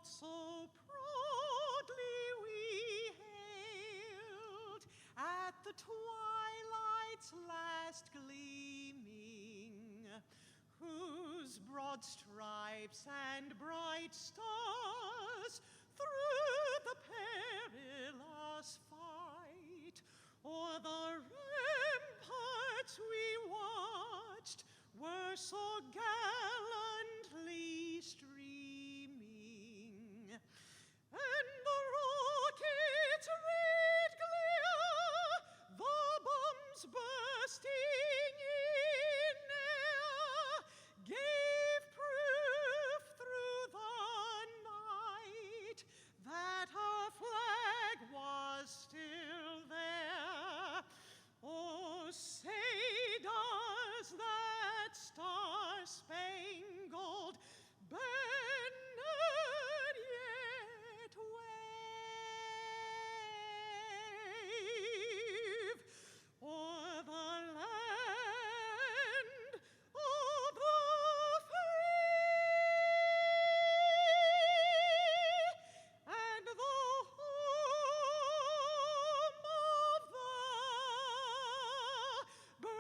so proudly we hailed at the twilight's last gleaming, whose broad stripes and bright stars through the perilous fight o'er the ramparts we watched were so gallantly streaming, and the rocket's red glare, the bombs bursting in air, gave proof through the night that our flag was still there. Oh, say does that star-spangled banner yet wave o'er the land of the free and the home of the brave.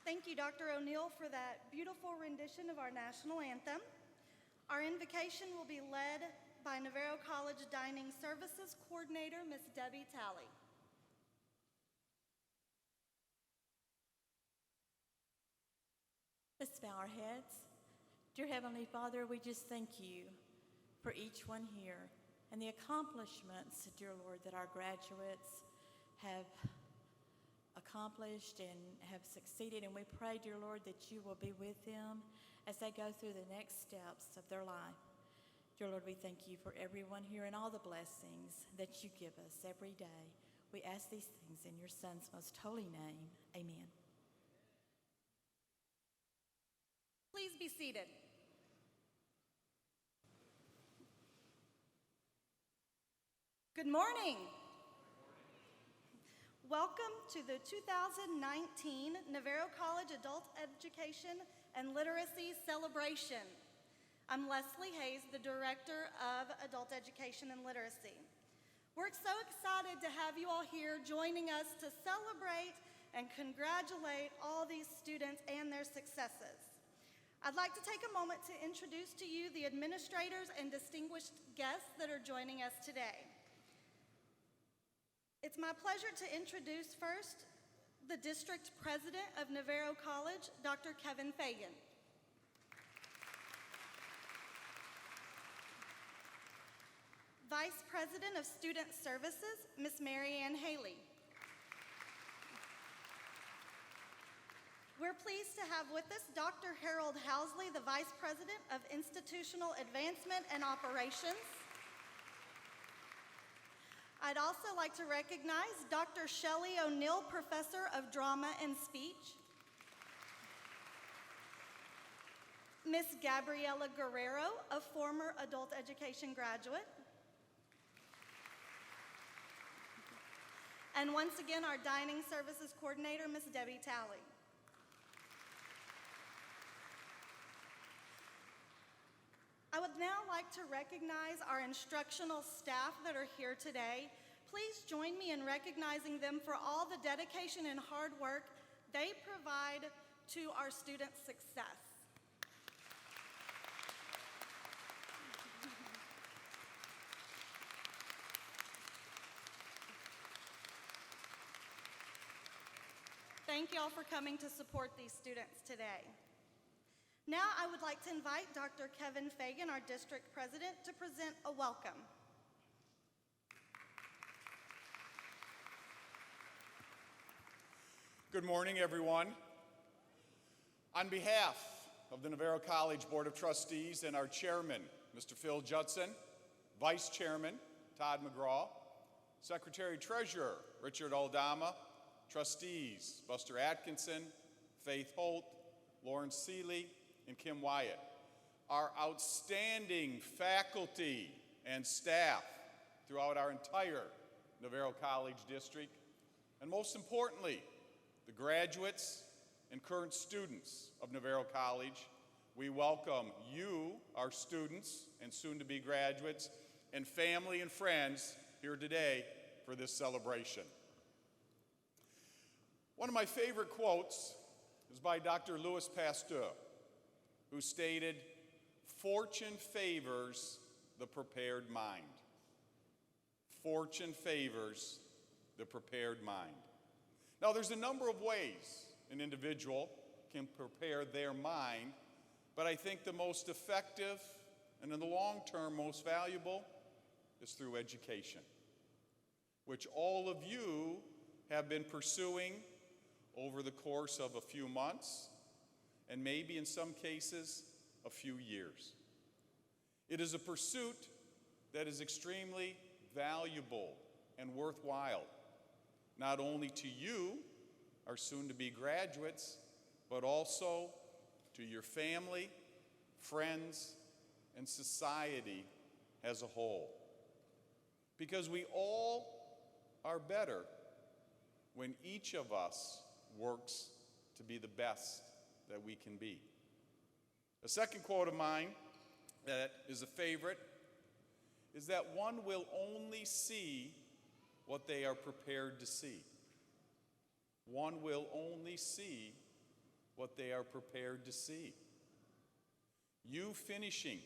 Thank you, Dr. O'Neill, for that beautiful rendition of our national anthem. Our invocation will be led by Navarro College Dining Services Coordinator, Ms. Debbie Talley. Let's bow our heads. Dear Heavenly Father, we just thank you for each one here and the accomplishments, dear Lord, that our graduates have accomplished and have succeeded. And we pray, dear Lord, that you will be with them as they go through the next steps of their life. Dear Lord, we thank you for everyone here and all the blessings that you give us every day. We ask these things in your Son's most holy name. Amen. Please be seated. Good morning. Welcome to the 2019 Navarro College Adult Education and Literacy Celebration. I'm Leslie Hayes, the Director of Adult Education and Literacy. We're so excited to have you all here joining us to celebrate and congratulate all these students and their successes. I'd like to take a moment to introduce to you the administrators and distinguished guests that are joining us today. It's my pleasure to introduce first the District President of Navarro College, Dr. Kevin Fagan. Vice President of Student Services, Ms. Mary Ann Haley. We're pleased to have with us Dr. Harold Housley, the Vice President of Institutional Advancement and Operations. I'd also like to recognize Dr. Shelley O'Neill, Professor of Drama and Speech. Ms. Gabriela Guerrero, a former adult education graduate. And once again, our Dining Services Coordinator, Ms. Debbie Talley. I would now like to recognize our instructional staff that are here today. Please join me in recognizing them for all the dedication and hard work they provide to our students' success. Thank you all for coming to support these students today. Now I would like to invite Dr. Kevin Fagan, our district president, to present a welcome. Good morning, everyone. On behalf of the Navarro College Board of Trustees and our chairman, Mr. Phil Judson, vice chairman, Todd McGraw, secretary-treasurer, Richard Aldama, trustees, Buster Atkinson, Faith Holt, Lawrence Seeley, and Kim Wyatt, our outstanding faculty and staff throughout our entire Navarro College District, and most importantly, the graduates and current students of Navarro College, we welcome you, our students and soon-to-be graduates, and family and friends here today for this celebration. One of my favorite quotes is by Dr. Louis Pasteur, who stated, "Fortune favors the prepared mind." Fortune favors the prepared mind. Now, there's a number of ways an individual can prepare their mind, but I think the most effective and in the long term most valuable is through education, which all of you have been pursuing over the course of a few months, and maybe in some cases, a few years. It is a pursuit that is extremely valuable and worthwhile, not only to you, our soon-to-be graduates, but also to your family, friends, and society as a whole. Because we all are better when each of us works to be the best that we can be. A second quote of mine that is a favorite is that one will only see what they are prepared to see. One will only see what they are prepared to see. You finishing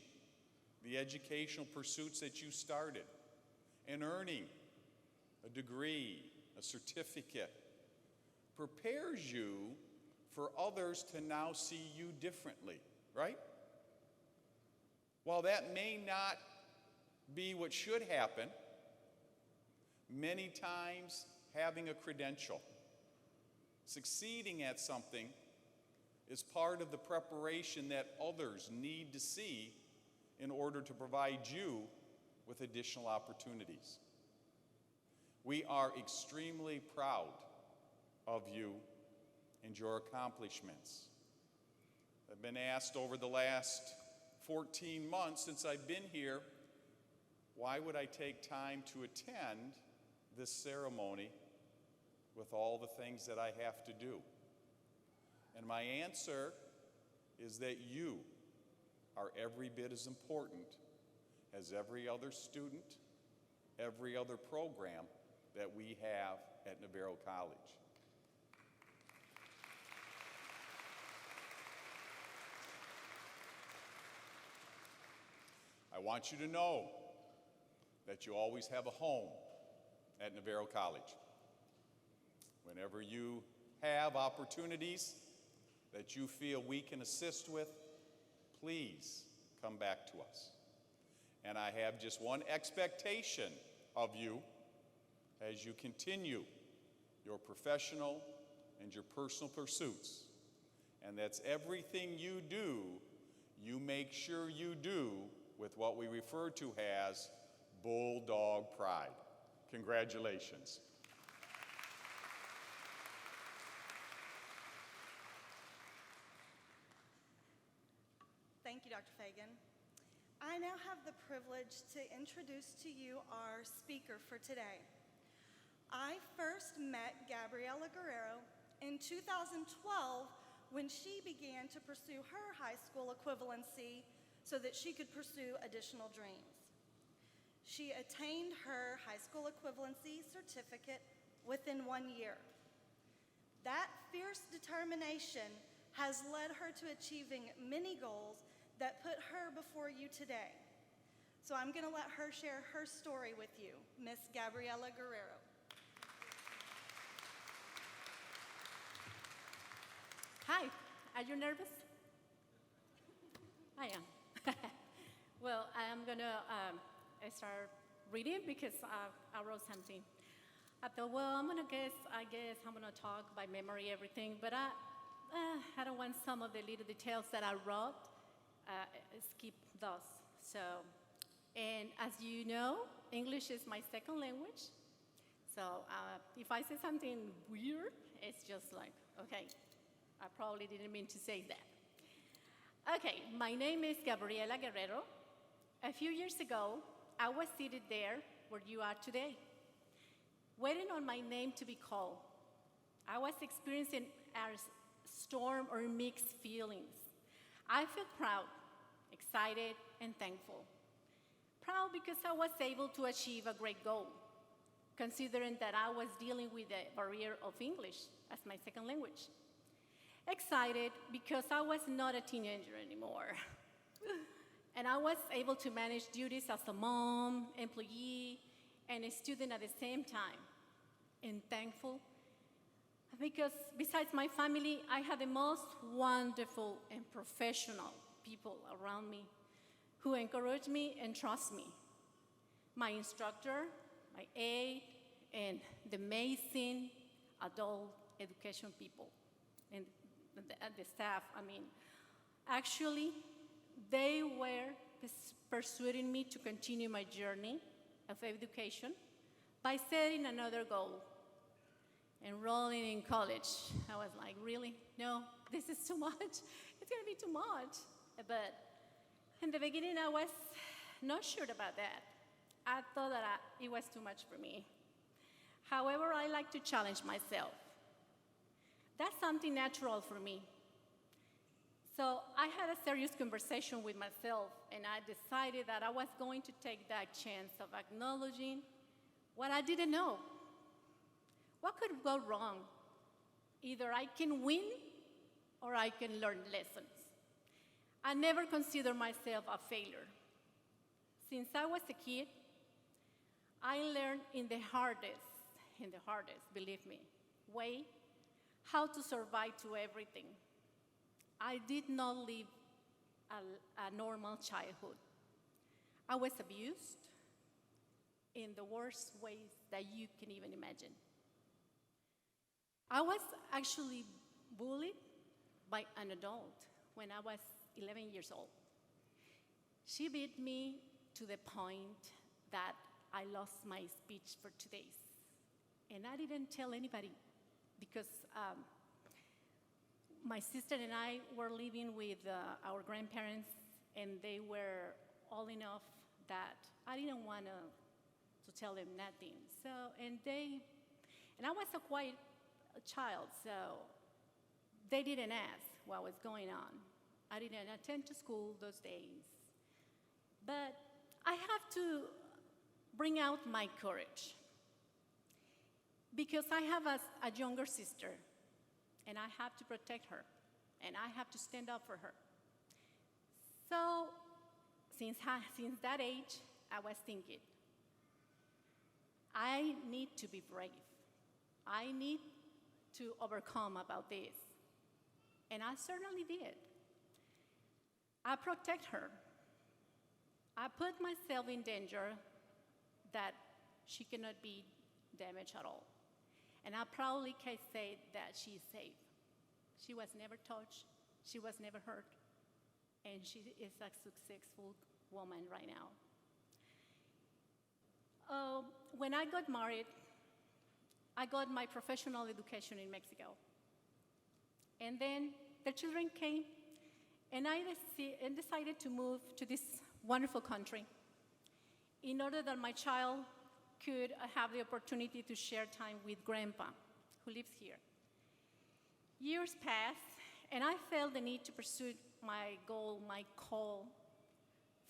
the educational pursuits that you started and earning a degree, a certificate, prepares you for others to now see you differently, right? While that may not be what should happen, many times having a credential, succeeding at something, is part of the preparation that others need to see in order to provide you with additional opportunities. We are extremely proud of you and your accomplishments. I've been asked over the last 14 months since I've been here, why would I take time to attend this ceremony with all the things that I have to do? And my answer is that you are every bit as important as every other student, every other program that we have at Navarro College. I want you to know that you always have a home at Navarro College. Whenever you have opportunities that you feel we can assist with, please come back to us. And I have just one expectation of you as you continue your professional and your personal pursuits. And that's everything you do, you make sure you do with what we refer to as bulldog pride. Congratulations. Thank you, Dr. Fagan. I now have the privilege to introduce to you our speaker for today. I first met Gabriela Guerrero in 2012 when she began to pursue her high school equivalency so that she could pursue additional dreams. She attained her high school equivalency certificate within 1 year. That fierce determination has led her to achieving many goals that put her before you today. So I'm going to let her share her story with you, Miss Gabriela Guerrero. Hi, are you nervous? I am. Well, I'm going to start reading because I wrote something. I thought, well, I guess I'm going to talk by memory everything, but I don't want some of the little details that I wrote, skip those. So, and as you know, English is my second language. So if I say something weird, it's just like, okay, I probably didn't mean to say that. Okay, my name is Gabriela Guerrero. A few years ago, I was seated there where you are today. waiting on my name to be called. I was experiencing a storm or mixed feelings. I felt proud, excited, and thankful. Proud because I was able to achieve a great goal, considering that I was dealing with the barrier of English as my second language. Excited because I was not a teenager anymore. And I was able to manage duties as a mom, employee, and a student at the same time. And thankful because besides my family, I had the most wonderful and professional people around me who encourage me and trust me. My instructor, my aide, and the amazing adult education people and the staff. Actually, they were persuading me to continue my journey of education by setting another goal, enrolling in college. I was like, really? No, this is too much. It's going to be too much. But in the beginning, I was not sure about that. I thought that it was too much for me. However, I like to challenge myself. That's something natural for me. So I had a serious conversation with myself, and I decided that I was going to take that chance of acknowledging what I didn't know. What could go wrong? Either I can win or I can learn lessons. I never considered myself a failure. Since I was a kid, I learned in the hardest, believe me, way how to survive to everything. I did not live a normal childhood. I was abused in the worst ways that you can even imagine. I was actually bullied by an adult when I was 11 years old. She beat me to the point that I lost my speech for 2 days. And I didn't tell anybody because my sister and I were living with our grandparents, and they were old enough that I didn't want to tell them nothing. So, and I was a quiet child, so they didn't ask what was going on. I didn't attend to school those days. But I have to bring out my courage because I have a younger sister, and I have to protect her, and I have to stand up for her. So since that age, I was thinking, I need to be brave. I need to overcome about this. And I certainly did. I protect her. I put myself in danger that she cannot be damaged at all. And I proudly can say that she is safe. She was never touched. She was never hurt. And she is a successful woman right now. When I got married, I got my professional education in Mexico. And then the children came, and I decided to move to this wonderful country in order that my child could have the opportunity to share time with Grandpa, who lives here. Years passed, and I felt the need to pursue my goal, my call.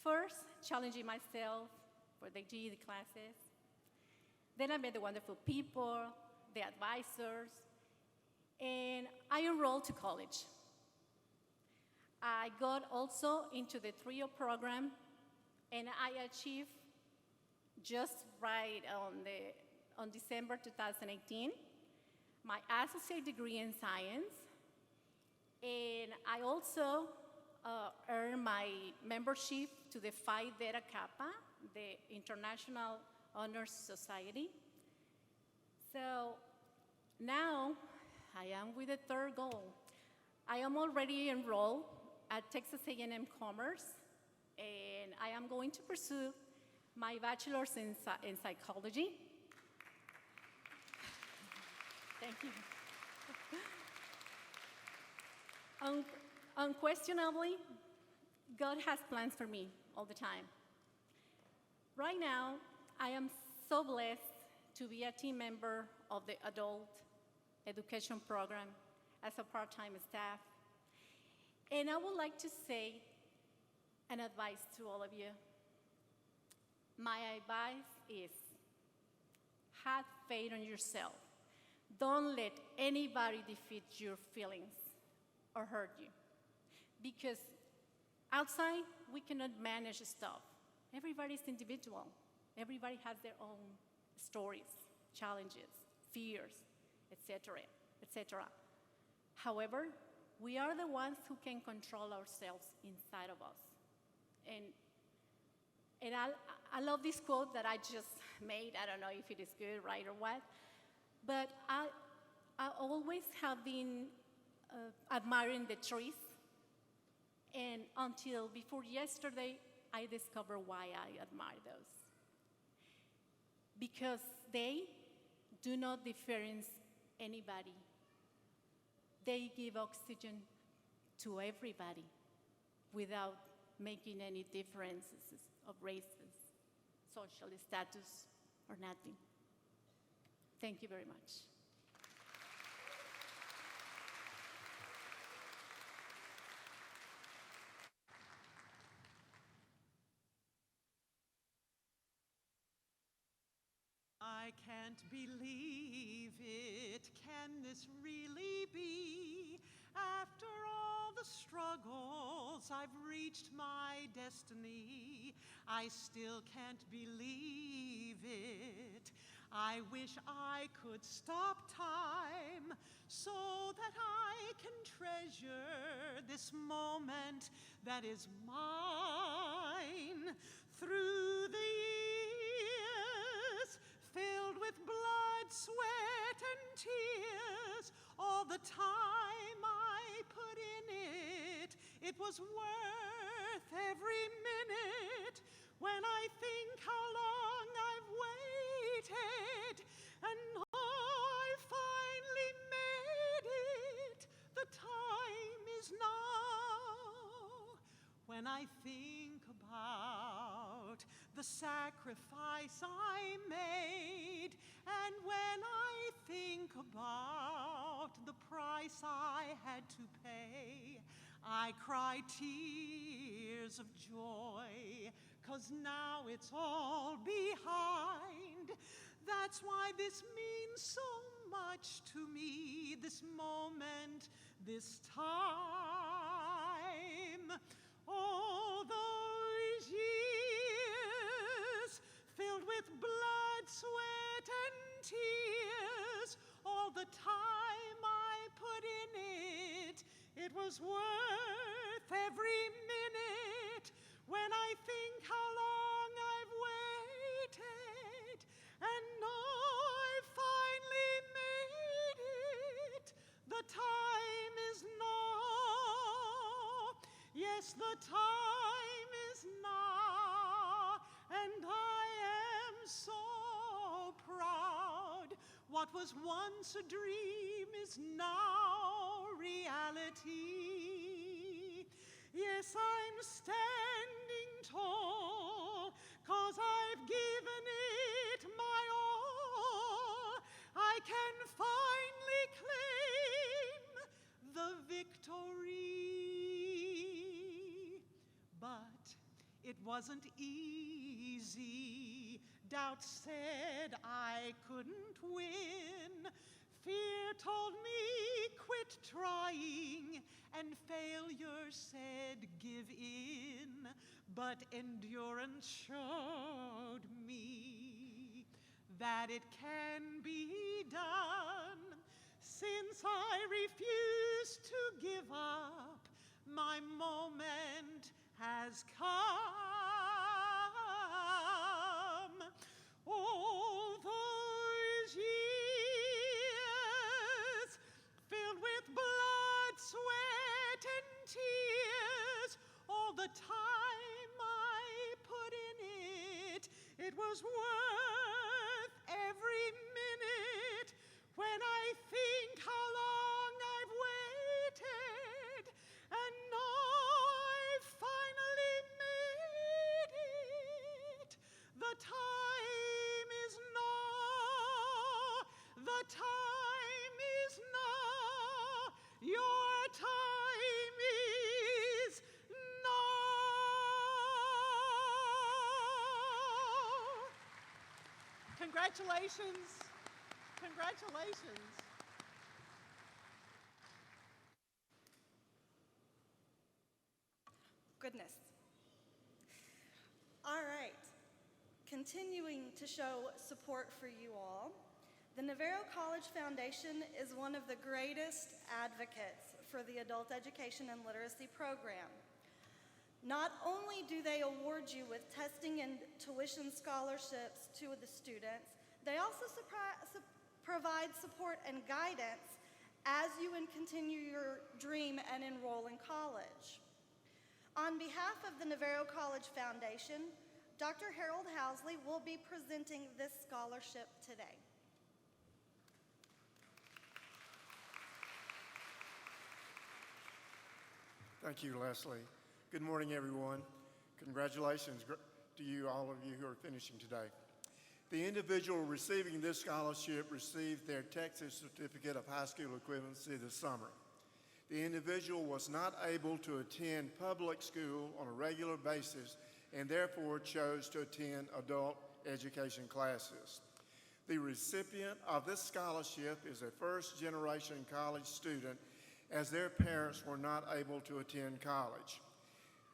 First, challenging myself for the GED classes. Then I met the wonderful people, the advisors, and I enrolled to college. I got also into the trio program, and I achieved just right on December 2018 my associate degree in science, and I also earned my membership to the Phi Theta Kappa, the International Honors Society. So now I am with the third goal. I am already enrolled at Texas A&M Commerce, and I am going to pursue my bachelor's in psychology. Thank you. Unquestionably, God has plans for me all the time. Right now, I am so blessed to be a team member of the adult education program as a part-time staff. And I would like to say an advice to all of you. My advice is have faith in yourself. Don't let anybody defeat your feelings or hurt you. Because outside, we cannot manage stuff. Everybody's individual. Everybody has their own stories, challenges, fears, etc., etc. However, we are the ones who can control ourselves inside of us. And I love this quote that I just made. I don't know if it is good, right, or what. But I always have been admiring the trees. And until before yesterday, I discovered why I admire those. Because they do not differentiate anybody. They give oxygen to everybody without making any differences of races, social status, or nothing. Thank you very much. I can't believe it. Can this really be? After all the struggles, I've reached my destiny. I still can't believe it. I wish I could stop time so that I can treasure this moment that is mine. Through the years, filled with blood, sweat, and tears, all the time I put in it, it was worth every minute. When I think how long I've waited, and I finally made it, the time is now. When I think about the sacrifice I made, and when I think about the price I had to pay, I cry tears of joy, 'cause now it's all behind. That's why this means so much to me, this moment, this time. All those years filled with blood, sweat, and tears, all the time I put in it, it was worth every minute. When I think how long I've waited, and I finally made it, the time is now. Yes, the time is now, and I am so proud. What was once a dream is now reality. Yes, I'm standing tall, 'cause I've given it my all. I can finally claim the victory. But it wasn't easy. Doubt said I couldn't win. Fear told me quit trying, and failure said give in. But endurance showed me that it can be done. Since I refuse to give up, my moment has come. All those years filled with blood, sweat, and tears, all the time I put in it, it was worth every minute. When I think how long I've waited, and I finally made it, the time is now. time is now. Your time is now. Congratulations. Congratulations. Goodness. All right. Continuing to show support for you all, the Navarro College Foundation is one of the greatest advocates for the Adult Education and Literacy program. Not only do they award you with testing and tuition scholarships to the students, they also provide support and guidance as you continue your dream and enroll in college. On behalf of the Navarro College Foundation, Dr. Harold Housley will be presenting this scholarship today. Thank you, Leslie. Good morning, everyone. Congratulations to you, all of you who are finishing today. The individual receiving this scholarship received their Texas Certificate of High School Equivalency this summer. The individual was not able to attend public school on a regular basis and therefore chose to attend adult education classes. The recipient of this scholarship is a first-generation college student as their parents were not able to attend college.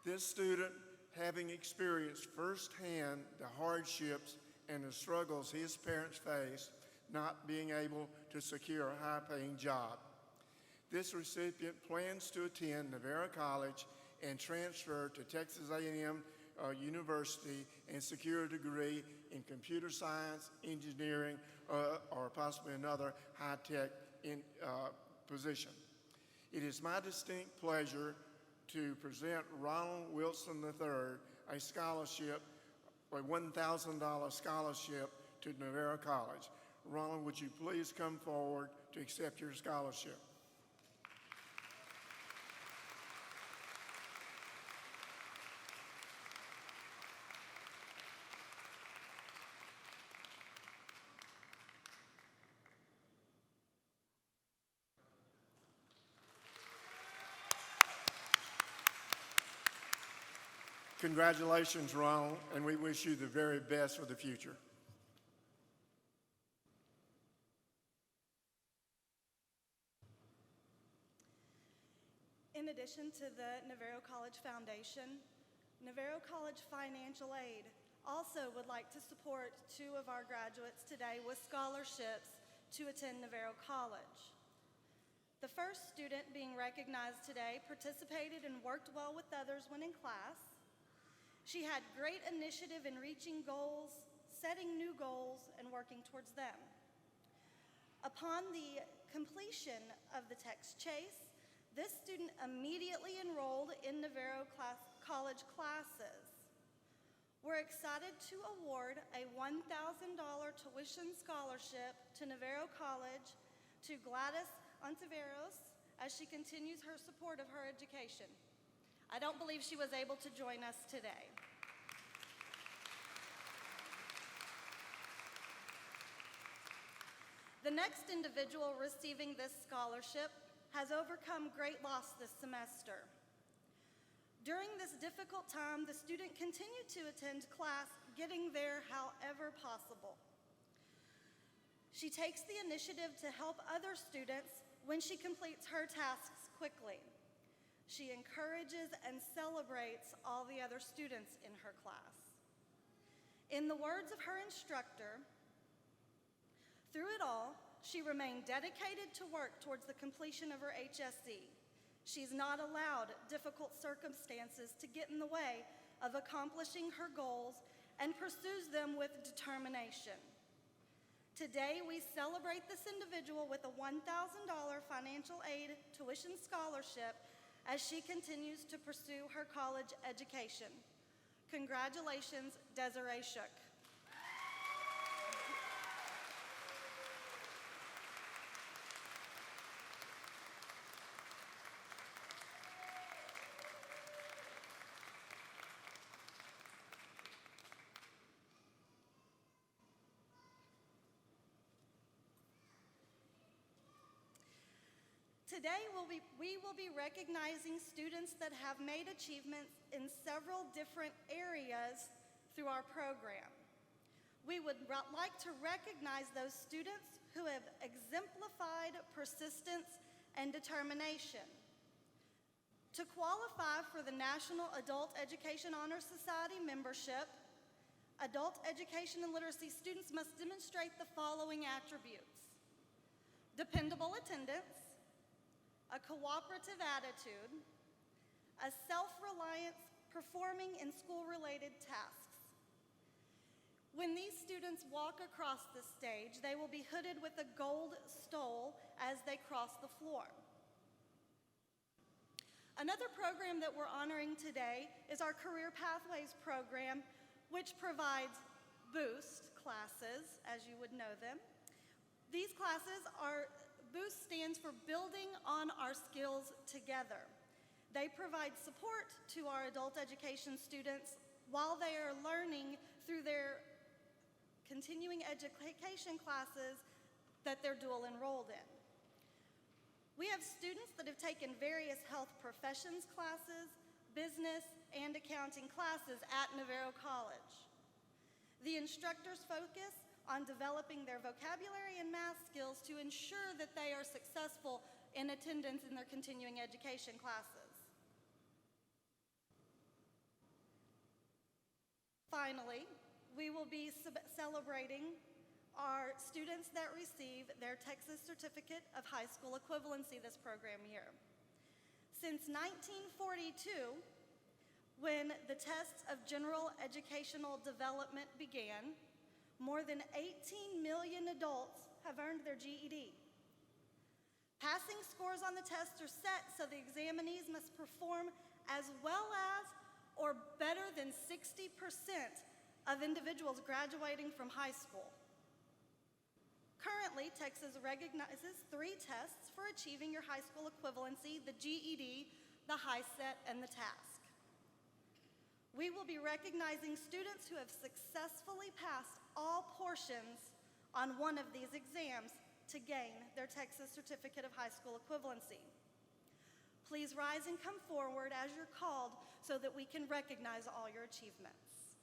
This student, having experienced firsthand the hardships and the struggles his parents faced, not being able to secure a high-paying job. This recipient plans to attend Navarro College and transfer to Texas A&M University and secure a degree in computer science, engineering, or possibly another high-tech position. It is my distinct pleasure to present Ronald Wilson III a scholarship, a $1,000 scholarship to Navarro College. Ronald, would you please come forward to accept your scholarship? Congratulations, Ronald, and we wish you the very best for the future. In addition to the Navarro College Foundation, Navarro College Financial Aid also would like to support two of our graduates today with scholarships to attend Navarro College. The first student being recognized today participated and worked well with others when in class. She had great initiative in reaching goals, setting new goals, and working towards them. Upon the completion of the text chase, this student immediately enrolled in Navarro College classes. We're excited to award a $1,000 tuition scholarship to Navarro College to Gladys Ontiveros as she continues her support of her education. I don't believe she was able to join us today. The next individual receiving this scholarship has overcome great loss this semester. During this difficult time, the student continued to attend class, getting there however possible. She takes the initiative to help other students when she completes her tasks quickly. She encourages and celebrates all the other students in her class. In the words of her instructor, through it all, she remained dedicated to work towards the completion of her HSE. She's not allowed difficult circumstances to get in the way of accomplishing her goals and pursues them with determination. Today, we celebrate this individual with a $1,000 financial aid tuition scholarship as she continues to pursue her college education. Congratulations, Desiree Shook. Today, we will be recognizing students that have made achievements in several different areas through our program. We would like to recognize those students who have exemplified persistence and determination. To qualify for the National Adult Education Honor Society membership, adult education and literacy students must demonstrate the following attributes: dependable attendance, a cooperative attitude, a self-reliance performing in school-related tasks. When these students walk across the stage, they will be hooded with a gold stole as they cross the floor. Another program that we're honoring today is our Career Pathways program, which provides Boost classes, as you would know them. These classes Boost stands for Building on Our Skills Together. They provide support to our adult education students while they are learning through their continuing education classes that they're dual enrolled in. We have students that have taken various health professions classes, business, and accounting classes at Navarro College. The instructors focus on developing their vocabulary and math skills to ensure that they are successful in attendance in their continuing education classes. Finally, we will be celebrating our students that receive their Texas Certificate of High School Equivalency this program year. Since 1942, when the tests of general educational development began, more than 18 million adults have earned their GED. Passing scores on the tests are set so the examinees must perform as well as or better than 60% of individuals graduating from high school. Currently, Texas recognizes 3 tests for achieving your high school equivalency: the GED, the HiSET, and the TASC. We will be recognizing students who have successfully passed all portions on one of these exams to gain their Texas Certificate of High School Equivalency. Please rise and come forward as you're called so that we can recognize all your achievements.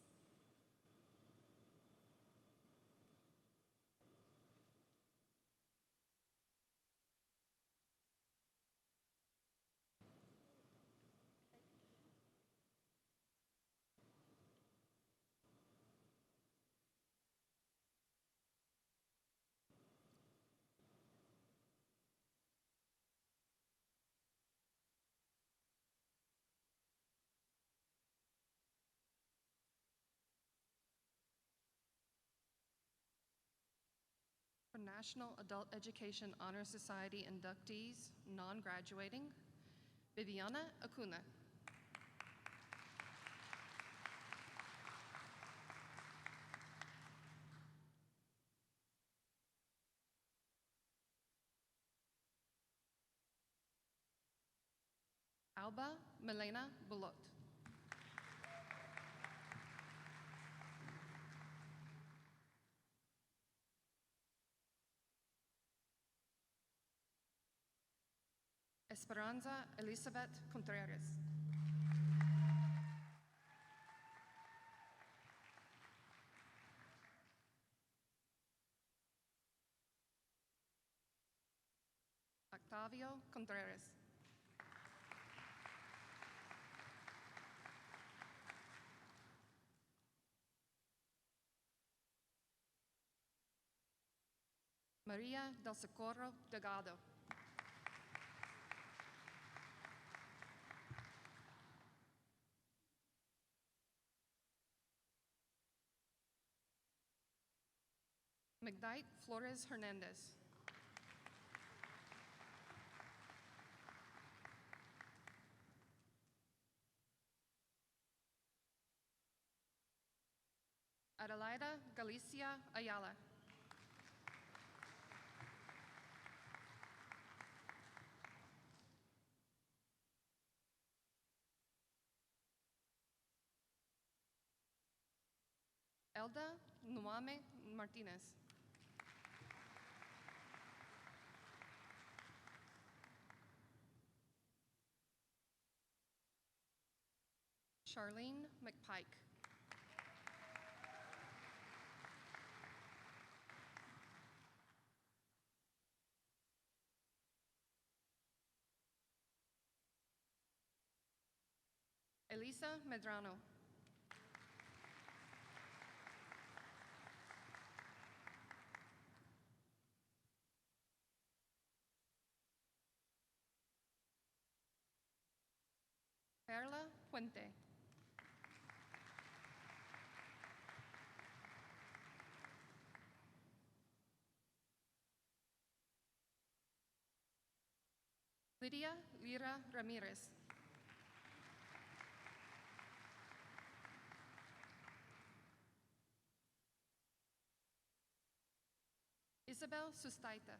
For National Adult Education Honor Society inductees, non-graduating, Viviana Acuna. Alba Milena Bulot. Esperanza Elizabeth Contreras. Octavio Contreras. Maria del Socorro Delgado. Magdite Flores Hernandez. Adelaida Galicia Ayala. Elda Nuame Martinez. Charlene McPike. Elisa Medrano. Perla Puente. Lydia Lira Ramirez. Isabel Sustaita.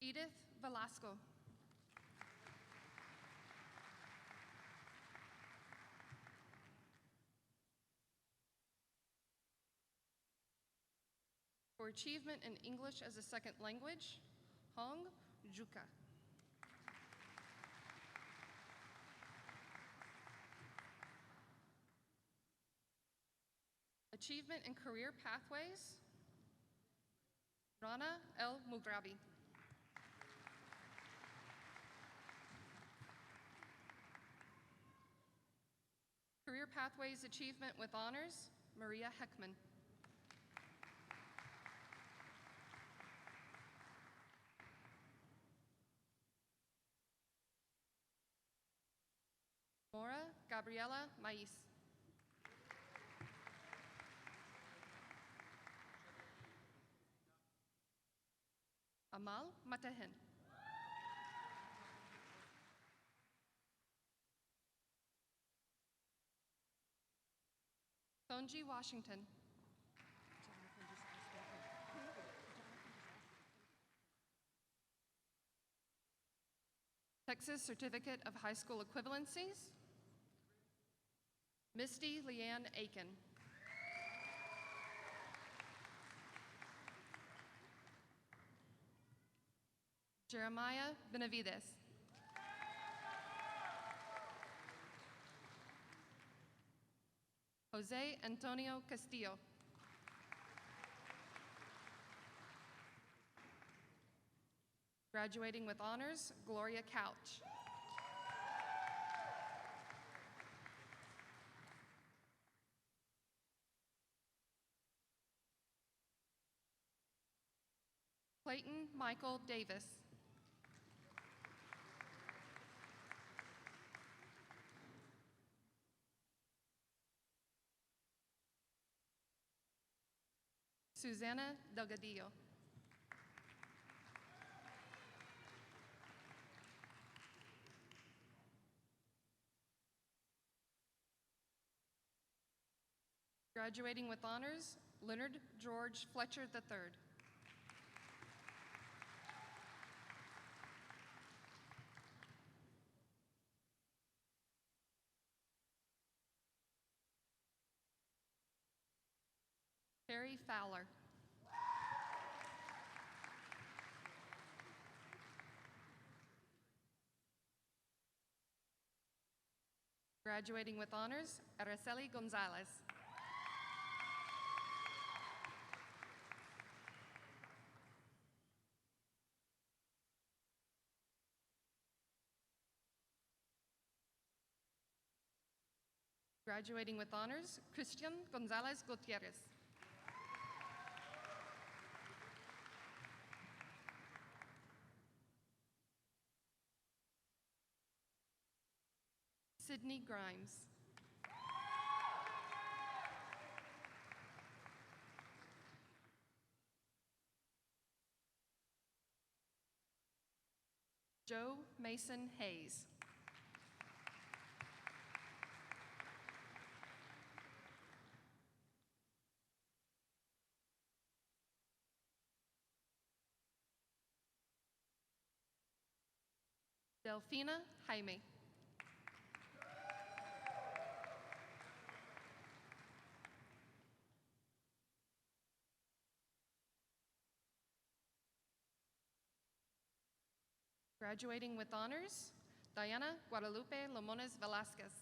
Edith Velasco. For achievement in English as a second language, Hong Juka. Achievement in career pathways, Rana El Mugrabi. Career pathways achievement with honors, Maria Heckman. Mora Gabriela Mais. Amal Matahen. Sonji Washington. Texas Certificate of High School Equivalencies, Misty Leanne Aiken. Jeremiah Benavides. Jose Antonio Castillo. Graduating with honors, Gloria Couch. Clayton Michael Davis. Susana Delgadillo. Graduating with honors, Leonard George Fletcher III. Terry Fowler. Graduating with honors, Araceli Gonzalez. Graduating with honors, Christian Gonzalez Gutierrez. Sydney Grimes. Joe Mason Hayes. Delfina Jaime. Graduating with honors, Diana Guadalupe Lamones Velasquez.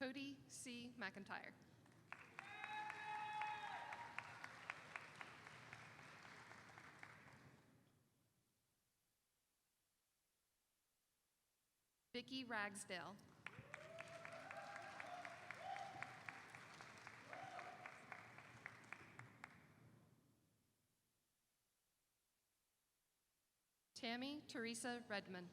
Cody C. McIntyre. Vicky Ragsdale. Tammy Teresa Redman.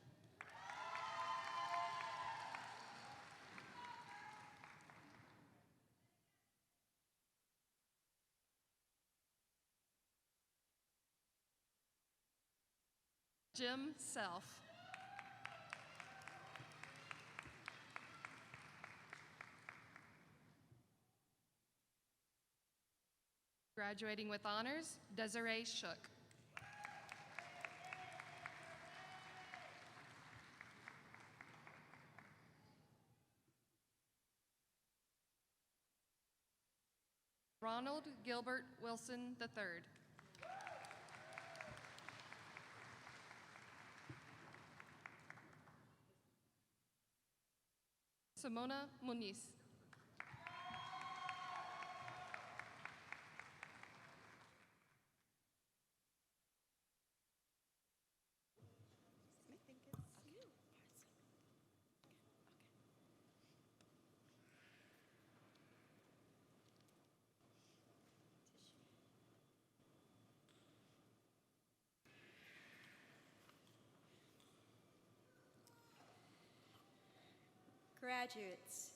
Jim Self. Graduating with honors, Desiree Shook. Ronald Gilbert Wilson III. Simona Muniz. Graduates,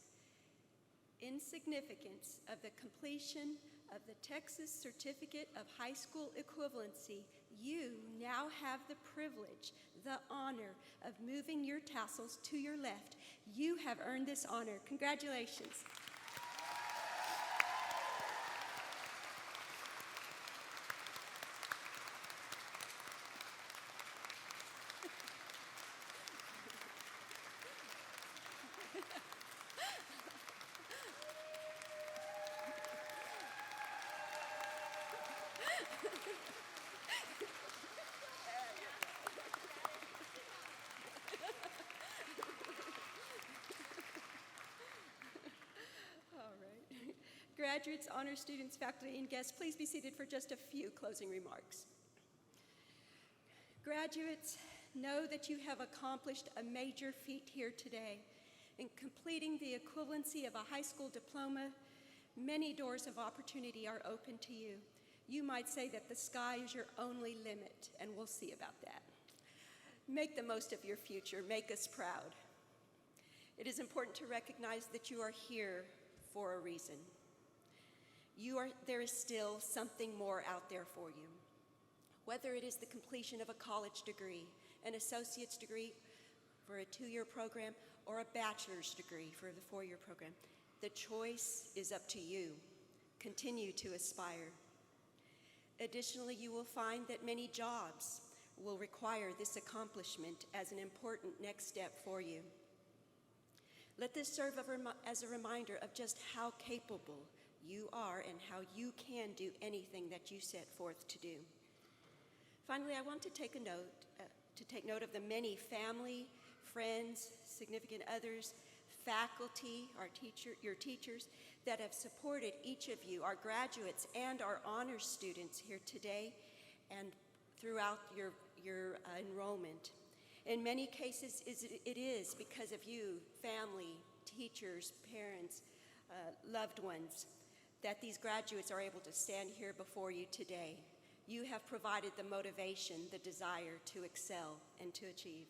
in significance of the completion of the Texas Certificate of High School Equivalency, you now have the privilege, the honor of moving your tassels to your left. You have earned this honor. Congratulations. Graduates, honor students, faculty, and guests, please be seated for just a few closing remarks. Graduates, know that you have accomplished a major feat here today. In completing the equivalency of a high school diploma, many doors of opportunity are open to you. You might say that the sky is your only limit, and we'll see about that. Make the most of your future. Make us proud. It is important to recognize that you are here for a reason. There is still something more out there for you. Whether it is the completion of a college degree, an associate's degree for a 2-year program, or a bachelor's degree for the 4-year program, the choice is up to you. Continue to aspire. Additionally, you will find that many jobs will require this accomplishment as an important next step for you. Let this serve as a reminder of just how capable you are and how you can do anything that you set forth to do. Finally, I want to take note of the many family, friends, significant others, faculty, your teachers that have supported each of you, our graduates and our honors students here today and throughout your enrollment. In many cases, it is because of you, family, teachers, parents, loved ones, that these graduates are able to stand here before you today. You have provided the motivation, the desire to excel and to achieve.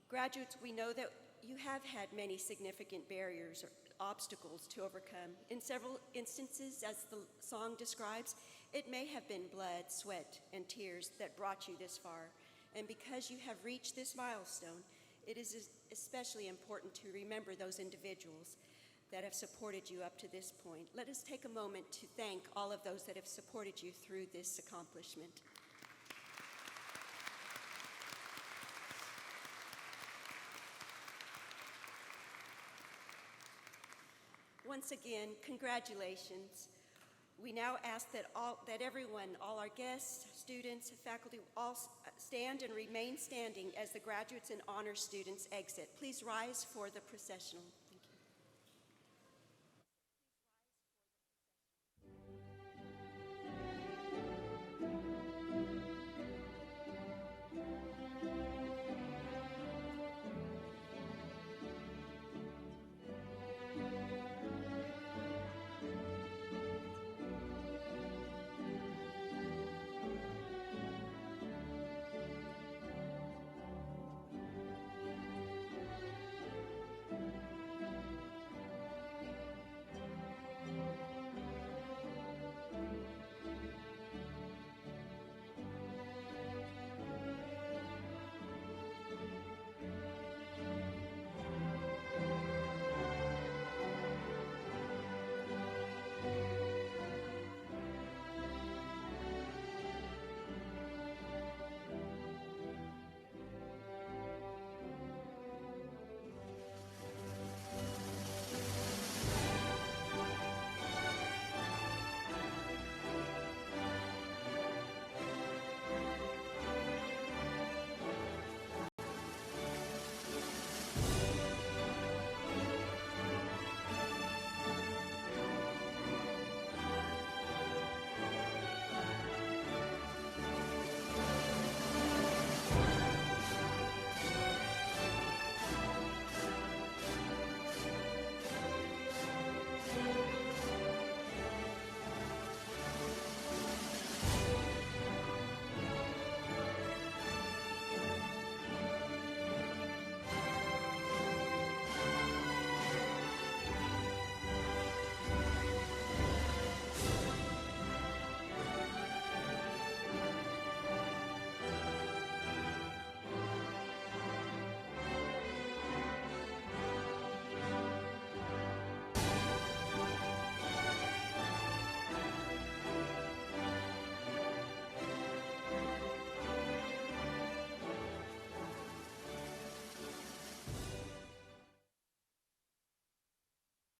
Graduates, we know that you have had many significant barriers or obstacles to overcome. In several instances, as the song describes, it may have been blood, sweat, and tears that brought you this far. And because you have reached this milestone, it is especially important to remember those individuals that have supported you up to this point. Let us take a moment to thank all of those that have supported you through this accomplishment. once again, congratulations. We now ask that everyone, all our guests, students, faculty, all stand and remain standing as the graduates and honor students exit. Please rise for the processional.